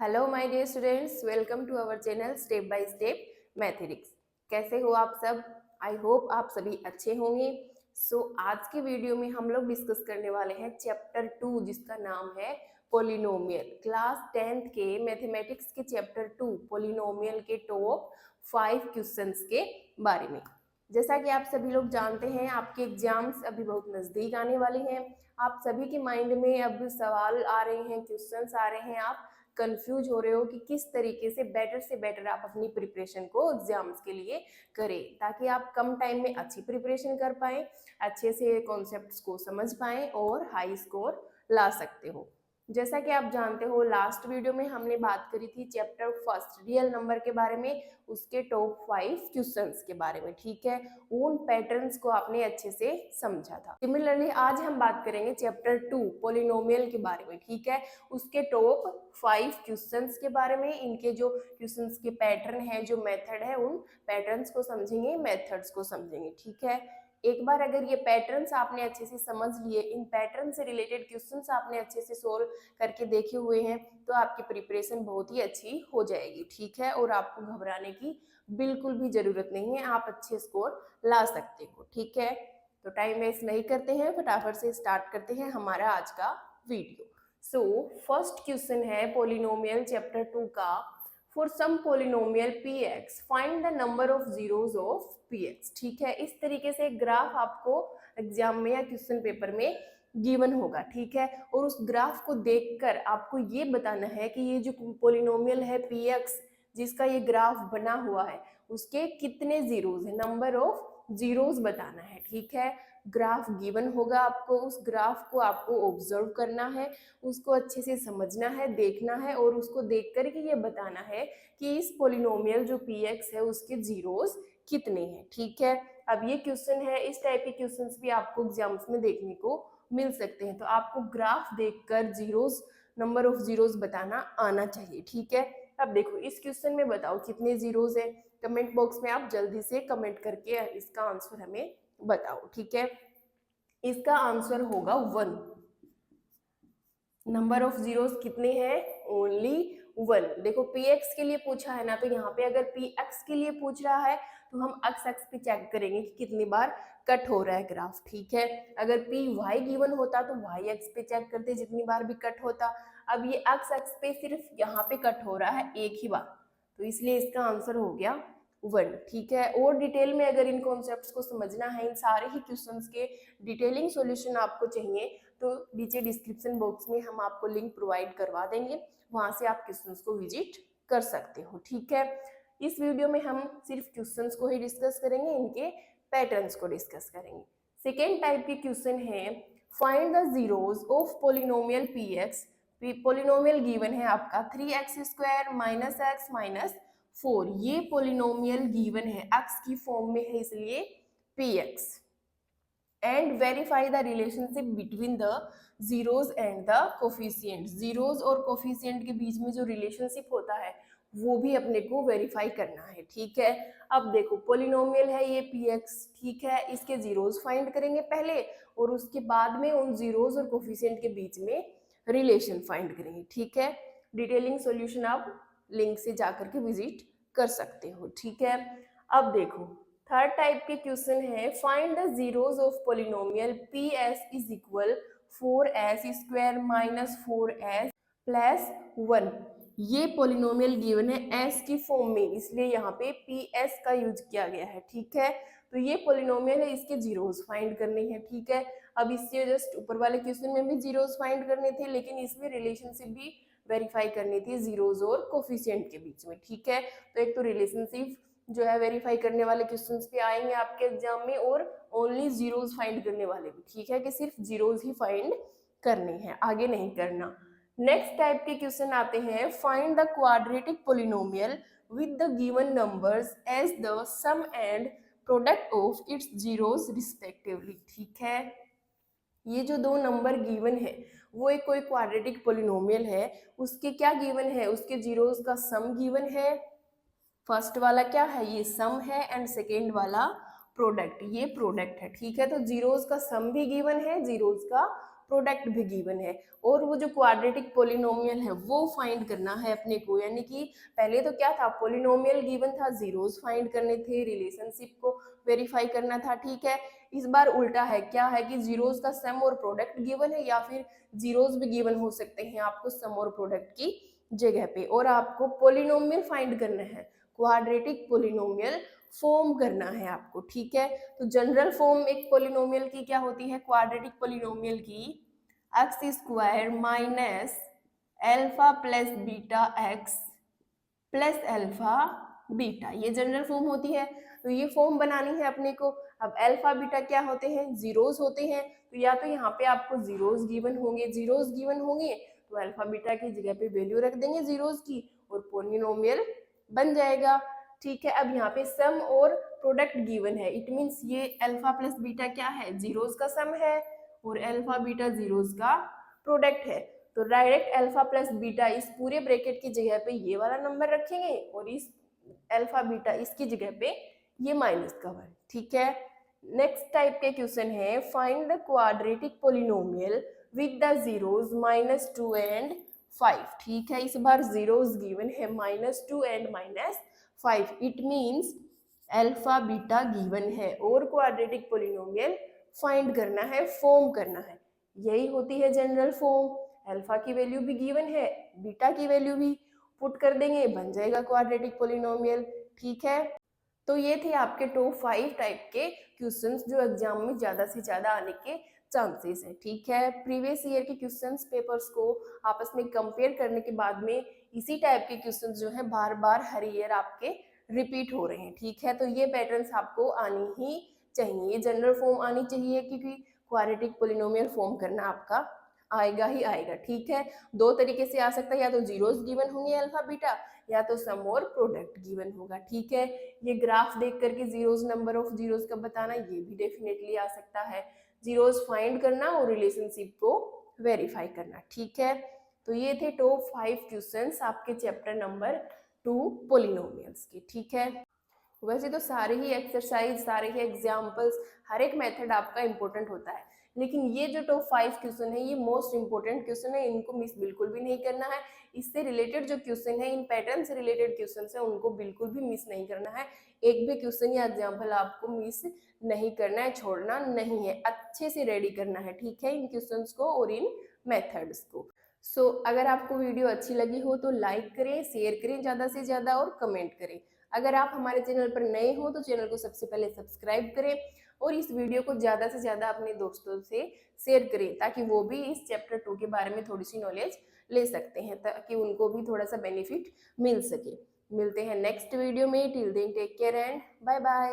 Hello my dear students, welcome to our channel step by step mathematics. कैसे हो आप सब? आई होप आप सभी अच्छे होंगे। आज के वीडियो में हम लोग डिस्कस करने वाले हैं चैप्टर 2 जिसका नाम है पोलिनोमियल। क्लास 10th के मैथमेटिक्स के चैप्टर 2 पोलिनोमियल के टॉप 5 क्वेश्चंस के बारे में। जैसा कि आप सभी लोग जानते हैं, आपके एग्जाम्स अभी बहुत नज़दीक आने वाले हैं। आप सभी के माइंड में अब सवाल आ रहे हैं, क्वेश्चंस आ रहे हैं, आप कंफ्यूज हो रहे हो कि किस तरीके से बेटर आप अपनी प्रिपरेशन को एग्जाम्स के लिए करें ताकि आप कम टाइम में अच्छी प्रिपरेशन कर पाएं, अच्छे से कॉन्सेप्ट्स को समझ पाएं और हाई स्कोर ला सकते हो। जैसा कि आप जानते हो, लास्ट वीडियो में हमने बात करी थी चैप्टर फर्स्ट रियल नंबर के बारे में, उसके टॉप 5 क्वेश्चंस के बारे में। ठीक है, उन पैटर्न्स को आपने अच्छे से समझा था। सिमिलरली आज हम बात करेंगे चैप्टर 2 पोलिनोमियल के बारे में। ठीक है, उसके टॉप 5 क्वेश्चंस के बारे में, इनके जो क्वेश्चंस के पैटर्न है, जो मेथड है, उन पैटर्न्स को समझेंगे, मेथड्स को समझेंगे। ठीक है, एक बार अगर ये पैटर्न्स आपने अच्छे से समझ लिए, इन पैटर्न से रिलेटेड क्वेश्चंस आपने अच्छे से सोल्व करके देखे हुए हैं, तो आपकी प्रिपरेशन बहुत ही अच्छी हो जाएगी। ठीक है, और आपको घबराने की बिल्कुल भी जरूरत नहीं है, आप अच्छे स्कोर ला सकते हो। ठीक है, तो टाइम वेस्ट नहीं करते हैं, फटाफट से स्टार्ट करते हैं हमारा आज का वीडियो। फर्स्ट क्वेश्चन है पोलिनोमियल चैप्टर 2 का। For some polynomial px find the number of zeros of px। ठीक है, इस तरीके से एक ग्राफ आपको एग्जाम में या क्वेश्चन पेपर में गिवन होगा। ठीक है, और उस ग्राफ को देखकर आपको ये बताना है कि ये जो पोलिनोमियल है px जिसका ये ग्राफ बना हुआ है, उसके कितने जीरोस है, नंबर ऑफ जीरोस बताना है। ठीक है, ग्राफ गिवन होगा आपको, उस ग्राफ को आपको ऑब्जर्व करना है, उसको अच्छे से समझना है, देखना है, और उसको देख कर के ये बताना है कि इस पोलिनोमियल जो px है उसके जीरोस कितने हैं। ठीक है, अब ये क्वेश्चन है, इस टाइप के क्वेश्चंस भी आपको एग्जाम्स में देखने को मिल सकते हैं, तो आपको ग्राफ देखकर जीरोस, नंबर ऑफ जीरोस बताना आना चाहिए। ठीक है, अब देखो इस क्वेश्चन में बताओ कितने जीरोस है। कमेंट बॉक्स में आप जल्दी से कमेंट करके इसका आंसर हमें बताओ। ठीक है, इसका आंसर होगा 1। नंबर ऑफ जीरोस कितने हैं? ओनली 1। देखो px के लिए पूछा है ना, तो यहाँ पे अगर px के लिए पूछ रहा है तो हम x एक्स पे चेक करेंगे कि कितनी बार कट हो रहा है ग्राफ। ठीक है, अगर py गिवन होता तो y एक्स पे चेक करते जितनी बार भी कट होता। अब ये x एक्स पे सिर्फ यहाँ पे कट हो रहा है एक ही बार, तो इसलिए इसका आंसर हो गया 1। ठीक है, और डिटेल में अगर इन कॉन्सेप्ट्स को समझना है, इन सारे ही क्वेश्चंस के डिटेलिंग सॉल्यूशन आपको चाहिए, तो नीचे डिस्क्रिप्शन बॉक्स में हम आपको लिंक प्रोवाइड करवा देंगे, वहां से आप क्वेश्चंस को विजिट कर सकते हो। ठीक है, इस वीडियो में हम सिर्फ क्वेश्चंस को ही डिस्कस करेंगे, इनके पैटर्न्स को डिस्कस करेंगे। सेकेंड टाइप के क्वेश्चन है find the zeros of polynomial px। Polynomial given है आपका 3x² माइनस एक्स माइनस 4। ये पोलिनोमियल गिवन है, x की फॉर्म में है इसलिए px, and verify the relationship between the zeros and the coefficient. Zeros और कोफिशिएंट के बीच में जो रिलेशनशिप होता है वो भी अपने को वेरीफाई करना है। ठीक है, अब देखो पोलिनोमियल है ये px। ठीक है, इसके जीरोस फाइंड करेंगे पहले, और उसके बाद में उन जीरोस और कोफिशिएंट के बीच में रिलेशन फाइंड करेंगे। ठीक है, डिटेलिंग सॉल्यूशन आप लिंक से जाकर के विजिट कर सकते हो। ठीक है, अब देखो थर्ड टाइप के क्वेश्चन है find the zeros of polynomial ps is equal 4s² minus 4s plus 1। ये पोलिनोमियल गिवन है s की फॉर्म में, इसलिए यहाँ पे ps का यूज किया गया है। ठीक है, तो ये पोलिनोमियल है, इसके जीरोस फाइंड करने हैं। ठीक है, अब इससे जस्ट ऊपर वाले क्वेश्चन में भी जीरोस फाइंड करने थे, लेकिन इसमें रिलेशनशिप भी वेरीफाई करनी थी जीरोस और कोफिशिएंट के बीच में। ठीक है, तो एक तो रिलेशनशिप जो है वेरीफाई करने वाले क्वेश्चंस भी आएंगे आपके एग्जाम में, और ओनली जीरोस फाइंड करने वाले भी। ठीक है, कि सिर्फ जीरोस ही फाइंड करने हैं, आगे नहीं करना। नेक्स्ट टाइप के क्वेश्चन आते हैं find the quadratic polynomial with the given numbers as the sum and product of its zeros respectively. ठीक है, ये जो दो नंबर गिवन है वो एक कोई क्वाड्रेटिक पोलिनोमियल है, उसके क्या गिवन है, उसके जीरोस का सम गिवन है। फर्स्ट वाला क्या है, ये सम है, एंड सेकेंड वाला प्रोडक्ट, ये प्रोडक्ट है। ठीक है, तो जीरोस का सम भी गिवन है, जीरोस का प्रोडक्ट भी गिवन है, और वो जो क्वाड्रेटिक पोलिनोमियल है वो फाइंड करना है अपने को। यानी कि पहले तो क्या था, पोलिनोमियल गिवन था, जीरोस फाइंड करने थे, रिलेशनशिप को वेरीफाई करना था, ठीक है। इस बार उल्टा है, क्या है कि जीरोस का सम और प्रोडक्ट गिवन है, या फिर जीरोस भी गिवन हो सकते हैं आपको सम और प्रोडक्ट की जगह पे, और आपको पोलिनोमियल फाइंड करना है, क्वाड्रेटिक पोलिनोमियल फॉर्म करना है आपको, ठीक है। तो जनरल फॉर्म एक पोलिनोमियल की क्या होती है, क्वाड्रेटिक पोलिनोमियल की x square minus alpha plus beta x plus alpha beta, ये जनरल फॉर्म होती है। तो ये फॉर्म बनानी है अपने को। अब एल्फा बीटा क्या होते हैं, जीरोस होते हैं, तो या तो यहाँ पे आपको जीरोस गिवन होंगे, जीरोस गिवन होंगे तो अल्फा बीटा की जगह पे वैल्यू रख देंगे जीरोस की और पोलिनोमियल बन जाएगा, ठीक है। अब यहाँ पे सम और प्रोडक्ट गिवन है, इट मीन्स ये अल्फा प्लस बीटा क्या है, जीरोस का सम है और अल्फा बीटा जीरोस का प्रोडक्ट है। तो डायरेक्ट अल्फा प्लस बीटा इस पूरे ब्रैकेट की जगह पे ये वाला नंबर रखेंगे और इस अल्फा बीटा इसकी जगह पे ये माइनस का वन, ठीक है। नेक्स्ट टाइप के क्वेश्चन है, find the quadratic polynomial with the zeros -2 and 5, ठीक है। इस बार जीरोस गिवन है -2 and -5, it means alpha beta given है और क्वाड्रेटिक पोलिनोमियल फाइंड करना है, फॉर्म करना है। यही होती है जनरल फॉर्म, अल्फा की वैल्यू भी गिवन है, बीटा की वैल्यू भी पुट कर देंगे, बन जाएगा क्वाड्रेटिक पोलिनोमियल, ठीक है। तो ये थे आपके टॉप 5 टाइप के क्वेश्चंस जो एग्जाम में ज़्यादा से ज़्यादा आने के चांसेस हैं, ठीक है। प्रीवियस ईयर के क्वेश्चंस पेपर्स को आपस में कंपेयर करने के बाद में इसी टाइप के क्वेश्चंस जो है बार बार हर ईयर आपके रिपीट हो रहे हैं, ठीक है। तो ये पैटर्न्स आपको आनी ही चाहिए, जनरल फॉर्म आनी चाहिए, क्योंकि क्वाड्रेटिक पोलिनोमियल फॉर्म करना आपका आएगा ही आएगा, ठीक है। दो तरीके से आ सकता है, या तो जीरोस गिवन होंगे अल्फा बीटा, या तो सम और प्रोडक्ट गिवन होगा, ठीक है। ये ग्राफ देख करके जीरोस, नंबर ऑफ जीरोस का बताना, ये भी डेफिनेटली आ सकता है। जीरोस फाइंड करना और रिलेशनशिप को वेरीफाई करना, ठीक है। तो ये थे टॉप 5 क्वेश्चंस आपके चैप्टर नंबर 2 पोलिनोमियल्स के, ठीक है। वैसे तो सारे ही एक्सरसाइज, सारे ही एग्जाम्पल्स, हर एक मेथड आपका इंपॉर्टेंट होता है, लेकिन ये जो टॉप 5 क्वेश्चन है ये मोस्ट इंपॉर्टेंट क्वेश्चन है, इनको मिस बिल्कुल भी नहीं करना है। इससे रिलेटेड जो क्वेश्चन है, इन पैटर्न से रिलेटेड क्वेश्चन है, उनको बिल्कुल भी मिस नहीं करना है। एक भी क्वेश्चन या एग्जाम्पल आपको मिस नहीं करना है, छोड़ना नहीं है, अच्छे से रेडी करना है, ठीक है, इन क्वेश्चन को और इन मेथड्स को। सो अगर आपको वीडियो अच्छी लगी हो तो लाइक करें, शेयर करें ज़्यादा से ज़्यादा और कमेंट करें। अगर आप हमारे चैनल पर नए हो तो चैनल को सबसे पहले सब्सक्राइब करें और इस वीडियो को ज़्यादा से ज़्यादा अपने दोस्तों से शेयर करें, ताकि वो भी इस चैप्टर 2 के बारे में थोड़ी सी नॉलेज ले सकते हैं, ताकि उनको भी थोड़ा सा बेनिफिट मिल सके। मिलते हैं नेक्स्ट वीडियो में, till then take care and bye bye.